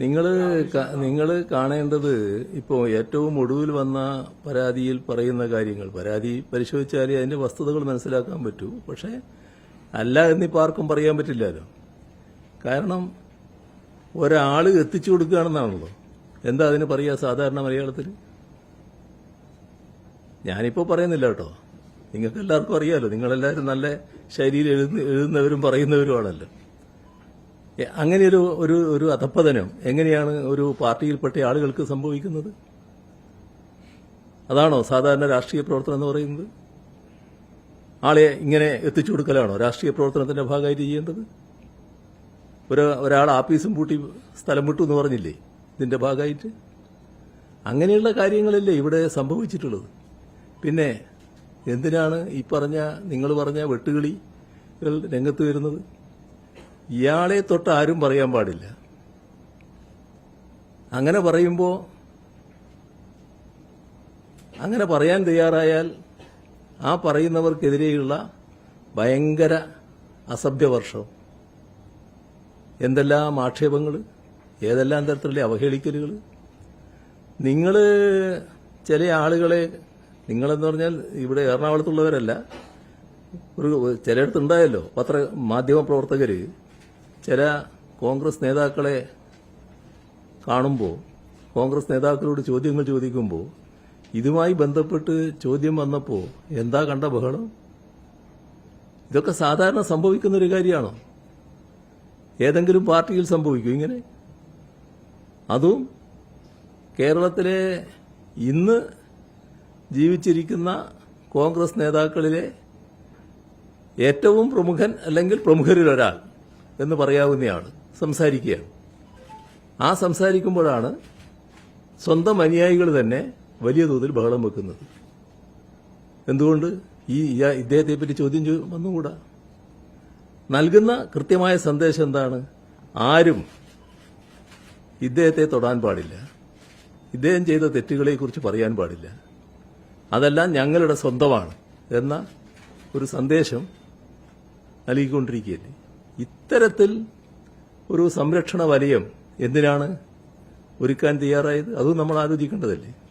നിങ്ങൾ കാണേണ്ടത് ഇപ്പോൾ ഏറ്റവും ഒടുവിൽ വന്ന പരാതിയിൽ പറയുന്ന കാര്യങ്ങൾ, പരാതി പരിശോധിച്ചാലേ അതിന്റെ വസ്തുതകൾ മനസ്സിലാക്കാൻ പറ്റൂ. പക്ഷേ അല്ല എന്നിപ്പോൾ ആർക്കും പറയാൻ പറ്റില്ലല്ലോ. കാരണം ഒരാള് എത്തിച്ചു കൊടുക്കുകയാണെന്നാണല്ലോ. എന്താ അതിന് പറയുക സാധാരണ മലയാളത്തിൽ? ഞാനിപ്പോൾ പറയുന്നില്ല കേട്ടോ, നിങ്ങൾക്ക് എല്ലാവർക്കും അറിയാലോ. നിങ്ങളെല്ലാവരും നല്ല ശൈലിയിൽ എഴുതുന്നവരും പറയുന്നവരുമാണല്ലോ. അങ്ങനെയൊരു ഒരു ഒരു അധപ്പതനം എങ്ങനെയാണ് ഒരു പാർട്ടിയിൽപ്പെട്ട ആളുകൾക്ക് സംഭവിക്കുന്നത്? അതാണോ സാധാരണ രാഷ്ട്രീയ പ്രവർത്തനം എന്ന് പറയുന്നത്? ആളെ ഇങ്ങനെ എത്തിച്ചു കൊടുക്കലാണോ രാഷ്ട്രീയ പ്രവർത്തനത്തിന്റെ ഭാഗമായിട്ട് ചെയ്യേണ്ടത്? ഒരാൾ ആഫീസും പൂട്ടി സ്ഥലം വിട്ടു എന്ന് പറഞ്ഞില്ലേ ഇതിന്റെ ഭാഗമായിട്ട്? അങ്ങനെയുള്ള കാര്യങ്ങളല്ലേ ഇവിടെ സംഭവിച്ചിട്ടുള്ളത്. പിന്നെ എന്തിനാണ് ഈ നിങ്ങൾ പറഞ്ഞ വെട്ടുകിളികൾ രംഗത്ത് വരുന്നത്? ഇയാളെ തൊട്ട് ആരും പറയാൻ പാടില്ല. അങ്ങനെ പറയുമ്പോൾ, അങ്ങനെ പറയാൻ തയ്യാറായാൽ ആ പറയുന്നവർക്കെതിരെയുള്ള ഭയങ്കര അസഭ്യവർഷം, എന്തെല്ലാം ആക്ഷേപങ്ങൾ, ഏതെല്ലാം തരത്തിലുള്ള അവഹേളിക്കലുകൾ. നിങ്ങൾ ചില ആളുകളെ, നിങ്ങളെന്ന് പറഞ്ഞാൽ ഇവിടെ എറണാകുളത്തുള്ളവരല്ല, ചിലയിടത്തുണ്ടായല്ലോ മാധ്യമ പ്രവർത്തകര് ചില കോൺഗ്രസ് നേതാക്കളെ കാണുമ്പോൾ, കോൺഗ്രസ് നേതാക്കളോട് ചോദ്യങ്ങൾ ചോദിക്കുമ്പോൾ, ഇതുമായി ബന്ധപ്പെട്ട് ചോദ്യം വന്നപ്പോൾ എന്താ കണ്ട ബഹളം? ഇതൊക്കെ സാധാരണ സംഭവിക്കുന്നൊരു കാര്യമാണോ? ഏതെങ്കിലും പാർട്ടിയിൽ സംഭവിക്കും ഇങ്ങനെ? അതും കേരളത്തിലെ ഇന്ന് ജീവിച്ചിരിക്കുന്ന കോൺഗ്രസ് നേതാക്കളിലെ ഏറ്റവും പ്രമുഖൻ അല്ലെങ്കിൽ പ്രമുഖരിലൊരാൾ എന്ന് പറയാവുന്നയാൾ സംസാരിക്കുകയാണ്. ആ സംസാരിക്കുമ്പോഴാണ് സ്വന്തം അനുയായികൾ തന്നെ വലിയ തോതിൽ ബഹളം വെക്കുന്നത്. എന്തുകൊണ്ട് ഇദ്ദേഹത്തെപ്പറ്റി ചോദ്യം വന്നുകൂടാ? നൽകുന്ന കൃത്യമായ സന്ദേശം എന്താണ്? ആരും ഇദ്ദേഹത്തെ തൊടാൻ പാടില്ല, ഇദ്ദേഹം ചെയ്ത തെറ്റുകളെക്കുറിച്ച് പറയാൻ പാടില്ല, അതെല്ലാം ഞങ്ങളുടെ സ്വന്തമാണ് എന്ന ഒരു സന്ദേശം നൽകിക്കൊണ്ടിരിക്കുകയല്ലേ. ഇത്തരത്തിൽ ഒരു സംരക്ഷണ വലയം എന്തിനാണ് ഒരുക്കാൻ തയ്യാറായത്? അതും നമ്മൾ ആലോചിക്കേണ്ടതല്ലേ.